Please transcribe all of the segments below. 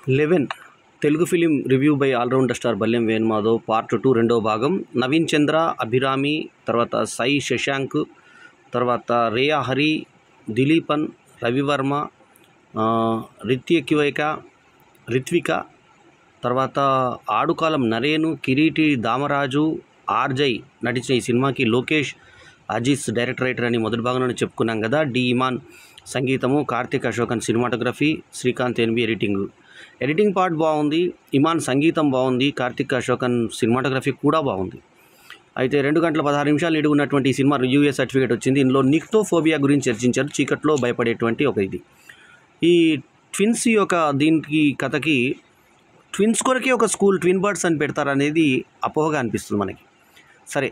11 Telugu film review by allrounder star Balyam Venumadhav part 2 రెండవ భాగం. నవీన్ చంద్ర, అభిరామి, తర్వాత సాయి శశాంక్, తర్వాత రేయా హరి, దిలీపన్, రవివర్మ, రిత్విక, తర్వాత ఆడుకాలం నరేను, కిరీటి దామరాజు, ఆర్జై నటించిన ఈ సినిమాకి లోకేష్ అజీజ్ డైరెక్టర్ రైటర్ అని మొదటి భాగంలోనే చెప్పుకున్నాం కదా. డి ఇమాన్ సంగీతము, Karthik Ashokan cinematography, Srikanth NB editing part బాగుంది. ఇమాన్ సంగీతం బాగుంది, కార్తిక్ అశోకన్ సినిమాటోగ్రఫీ కూడా బాగుంది. అయితే 2 గంటల 16 నిమిషాలు నిడిగి ఉన్నటువంటి ఈ సినిమా యూఏ సర్టిఫికేట్ వచ్చింది. ఇందులో నిక్టోఫోబియా గురించి చర్చించారు. చీకట్లో భయపడేటువంటి ఒక ఇది. ఈ ట్విన్స్ యొక్క దీనికి కథకి ట్విన్స్ కొరకే ఒక స్కూల్ ట్విన్ బర్డ్స్ అని పెడతారనేది అపోహగా అనిపిస్తుంది మనకి. సరే,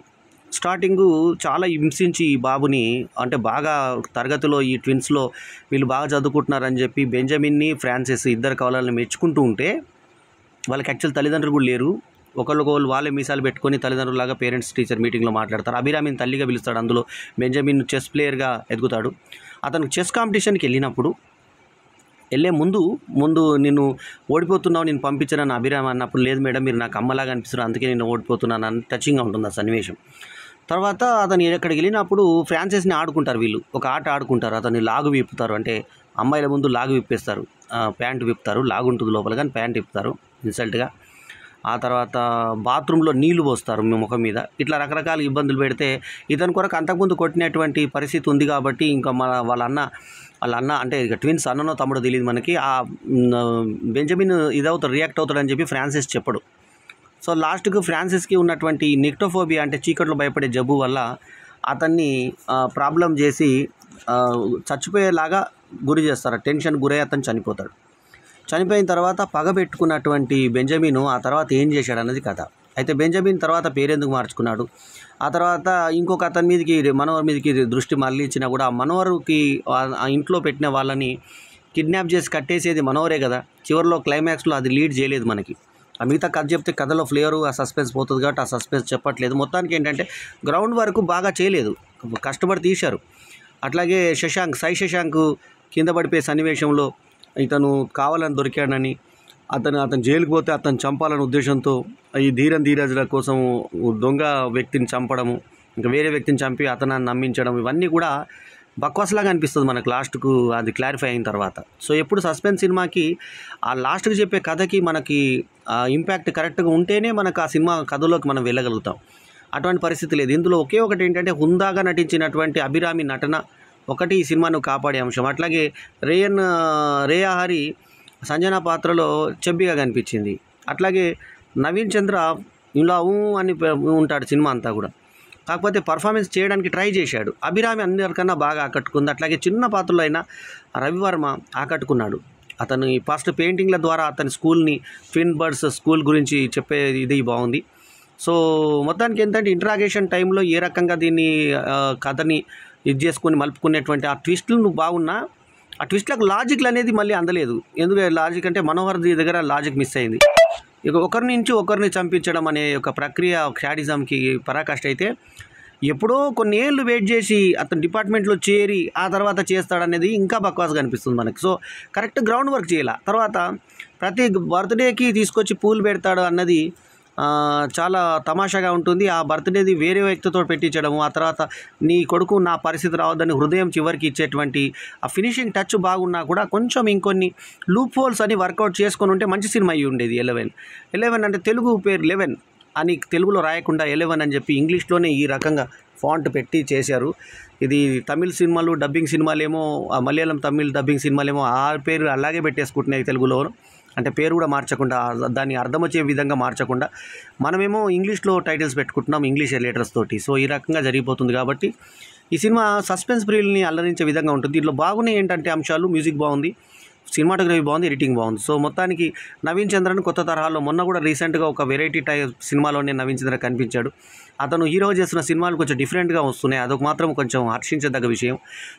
స్టార్టింగు చాలా హింసించి ఈ బాబుని, అంటే బాగా తరగతిలో ఈ ట్విన్స్లో వీళ్ళు బాగా చదువుకుంటున్నారని చెప్పి బెంజమిన్ని, ఫ్రాన్సిస్ ఇద్దరు కవలల్ని మెచ్చుకుంటూ ఉంటే వాళ్ళకి యాక్చువల్ తల్లిదండ్రులు కూడా లేరు. ఒకళ్ళొకళ్ళు వాళ్ళే మీసాలు పెట్టుకొని తల్లిదండ్రులాగా పేరెంట్స్ టీచర్ మీటింగ్లో మాట్లాడతారు. అభిరామిని తల్లిగా పిలుస్తాడు. అందులో బెంజమిన్ చెస్ ప్లేయర్గా ఎదుగుతాడు. అతను చెస్ కాంపిటీషన్కి వెళ్ళినప్పుడు వెళ్ళే ముందు నిన్ను ఓడిపోతున్నావు, నేను పంపించానని అభిరామి అన్నప్పుడు, లేదు మేడం మీరు నాకు అమ్మలాగా అనిపిస్తున్నారు, అందుకే నేను ఓడిపోతున్నాను అని టచింగ్గా ఉంటుంది ఆ సన్నివేశం. తర్వాత అతను ఎక్కడికి వెళ్ళినప్పుడు ఫ్రాన్సిస్ని ఆడుకుంటారు. వీళ్ళు ఒక ఆట ఆడుకుంటారు. అతన్ని లాగు విప్పుతారు, అంటే అమ్మాయిల ముందు లాగు విప్పేస్తారు, ప్యాంటు విప్పుతారు, లాగు ఉంటుంది లోపల కానీ ప్యాంట్ విప్పుతారు ఇన్సల్ట్గా. ఆ తర్వాత బాత్రూంలో నీళ్లు పోస్తారు ముఖం మీద. ఇట్లా రకరకాల ఇబ్బందులు పెడితే ఇతని కొరకు అంతకుముందు కొట్టినటువంటి పరిస్థితి ఉంది కాబట్టి ఇంకా వాళ్ళ అన్న అంటే ఇక ట్విన్స్ అన్ననో తమ్ముడో తెలియదు మనకి. ఆ బెంజమిన్ రియాక్ట్ అవుతాడని చెప్పి ఫ్రాన్సిస్ చెప్పడు. సో లాస్ట్కు ఫ్రాన్సిస్కి ఉన్నటువంటి నిక్టోఫోబియా అంటే చీకట్లో భయపడే జబ్బు వల్ల అతన్ని ప్రాబ్లం చేసి చచ్చిపోయేలాగా గురి చేస్తారు. టెన్షన్ గురై అతను చనిపోతాడు. చనిపోయిన తర్వాత పగబెట్టుకున్నటువంటి బెంజమిన్ ఆ తర్వాత ఏం చేశాడు అన్నది కథ. అయితే బెంజమిన్ తర్వాత పేరెందుకు మార్చుకున్నాడు, ఆ తర్వాత ఇంకొక అతని మీదకి మనవర్ మీదకి దృష్టి మళ్ళించినా కూడా ఆ మనవరుకి ఆ ఇంట్లో పెట్టిన వాళ్ళని కిడ్నాప్ చేసి కట్టేసేది మనవరే కదా. చివరిలో క్లైమాక్స్లో అది లీడ్ చేయలేదు మనకి. ఆ మిగతా కథ చెప్తే కథలో ఫ్లేవరు ఆ సస్పెన్స్ పోతుంది కాబట్టి ఆ సస్పెన్స్ చెప్పట్లేదు. మొత్తానికి ఏంటంటే గ్రౌండ్ వరకు బాగా చేయలేదు, కష్టపడి తీశారు. అట్లాగే సాయి శశాంక్ కింద పడిపోయే సన్నివేశంలో ఇతను కావాలని దొరికాడని అతను జైలుకి పోతే అతను చంపాలనే ఉద్దేశంతో ఈ ధీరజుల కోసం దొంగ వ్యక్తిని చంపడము, ఇంకా వేరే వ్యక్తిని చంపి అతనాన్ని నమ్మించడం, ఇవన్నీ కూడా బక్వాస్లాగా అనిపిస్తుంది మనకు లాస్ట్కు అది క్లారిఫై అయిన తర్వాత. సో ఎప్పుడు సస్పెన్స్ సినిమాకి ఆ లాస్ట్కి చెప్పే కథకి మనకి ఇంపాక్ట్ కరెక్ట్గా ఉంటేనే మనకు ఆ సినిమా కథలోకి మనం వెళ్ళగలుగుతాం. అటువంటి పరిస్థితి లేదు. ఇందులో ఒకే ఒకటి ఏంటంటే హుందాగా నటించినటువంటి అభిరామి నటన ఒకటి ఈ సినిమాను కాపాడే అంశం. అట్లాగే రేయా హరి సంజన పాత్రలో చెబ్బిగా కనిపించింది. అట్లాగే నవీన్ చంద్ర ఇలా అని ఉంటాడు సినిమా అంతా కూడా, కాకపోతే పర్ఫార్మెన్స్ చేయడానికి ట్రై చేశాడు. అభిరామి అందరికన్నా బాగా ఆకట్టుకుంది. అట్లాగే చిన్న పాత్రలో అయినా రవివర్మ ఆకట్టుకున్నాడు. అతను ఈ ఫస్ట్ పెయింటింగ్ల ద్వారా అతని స్కూల్ని ట్విన్ బర్డ్స్ స్కూల్ గురించి చెప్పే ఇది బాగుంది. సో మొత్తానికి ఏంటంటే ఇంట్రాగేషన్ టైంలో ఏ రకంగా దీన్ని కథని ఇది చేసుకొని మలుపుకునేటువంటి ఆ ట్విస్టులు బాగున్నా ఆ ట్విస్ట్లకు లాజిక్లు అనేది మళ్ళీ అందలేదు. ఎందుకంటే లాజిక్ అంటే మనోహర్ దగ్గర లాజిక్ మిస్ అయింది. ఇక ఒకరి నుంచి ఒకరిని చంపించడం అనే ఒక ప్రక్రియ శాడిజంకి పరాకాష్ట అయితే ఎప్పుడో కొన్ని ఏళ్ళు వెయిట్ చేసి అతను డిపార్ట్మెంట్లో చేరి ఆ తర్వాత చేస్తాడనేది ఇంకా బక్వాస్గా అనిపిస్తుంది మనకి. సో కరెక్ట్ గ్రౌండ్ వర్క్ చేయాల. తర్వాత ప్రతి బర్త్డేకి తీసుకొచ్చి పూలు పెడతాడు అన్నది చాలా తమాషాగా ఉంటుంది. ఆ బర్త్డేది వేరే వ్యక్తితో పెట్టించడము, ఆ తర్వాత నీ కొడుకు నా పరిస్థితి రావద్దని హృదయం చివరికి ఇచ్చేటువంటి ఆ ఫినిషింగ్ టచ్ బాగున్నా కూడా కొంచెం ఇంకొన్ని లూప్ హోల్స్ అని వర్కౌట్ చేసుకొని ఉంటే మంచి సినిమా అయ్యి ఉండేది. 11 అంటే తెలుగు పేరు 11 అని తెలుగులో రాయకుండా 11 అని చెప్పి ఇంగ్లీష్లోనే ఈ రకంగా ఫాంట్ పెట్టి చేశారు. ఇది తమిళ సినిమాలు డబ్బింగ్ సినిమాలేమో, మలయాళం తమిళ్ డబ్బింగ్ సినిమాలేమో ఆ పేరు అలాగే పెట్టేసుకుంటున్నాయి తెలుగులో, అంటే పేరు కూడా మార్చకుండా దాన్ని అర్థం వచ్చే విధంగా మార్చకుండా మనమేమో ఇంగ్లీష్లో టైటిల్స్ పెట్టుకుంటున్నాం ఇంగ్లీష్ లెటర్స్ తోటి. సో ఈ రకంగా జరిగిపోతుంది కాబట్టి ఈ సినిమా సస్పెన్స్ ప్రియుల్ని అల్లరించే విధంగా ఉంటుంది. దీంట్లో బాగున్నాయి ఏంటంటే అంశాలు, మ్యూజిక్ బాగుంది, సినిమాటోగ్రఫీ బాగుంది, ఎడిటింగ్ బాగుంది. సో మొత్తానికి నవీన్ చంద్రన్ కొత్త తరహాలో మొన్న కూడా రీసెంట్గా ఒక వెరైటీ టైప్ సినిమాలోనే నవీన్ చంద్ర కనిపించాడు. అతను హీరో చేస్తున్న సినిమాలు కొంచెం డిఫరెంట్గా వస్తున్నాయి, అదొక మాత్రం కొంచెం హర్షించదగ్గ విషయం.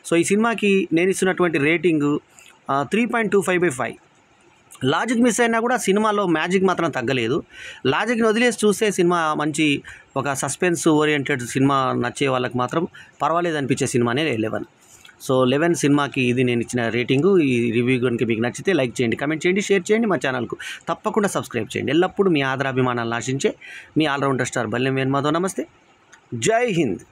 సో ఈ సినిమాకి నేను ఇస్తున్నటువంటి రేటింగు 3.25/5. లాజిక్ మిస్ అయినా కూడా సినిమాలో మ్యాజిక్ మాత్రం తగ్గలేదు. లాజిక్ని వదిలేసి చూస్తే సినిమా మంచి ఒక సస్పెన్స్ ఓరియంటెడ్ సినిమా నచ్చే వాళ్ళకి మాత్రం పర్వాలేదు అనిపించే సినిమానే 11. సో 11 సినిమాకి ఇది నేను ఇచ్చిన రేటింగు. ఈ రివ్యూ కనుక మీకు నచ్చితే లైక్ చేయండి, కమెంట్ చేయండి, షేర్ చేయండి, మా ఛానల్కు తప్పకుండా సబ్స్క్రైబ్ చేయండి. ఎల్లప్పుడూ మీ ఆదరాభిమానాలను ఆశించే మీ ఆల్రౌండర్ స్టార్ బల్లెం వేణుమాధవ్. నమస్తే, జై హింద్.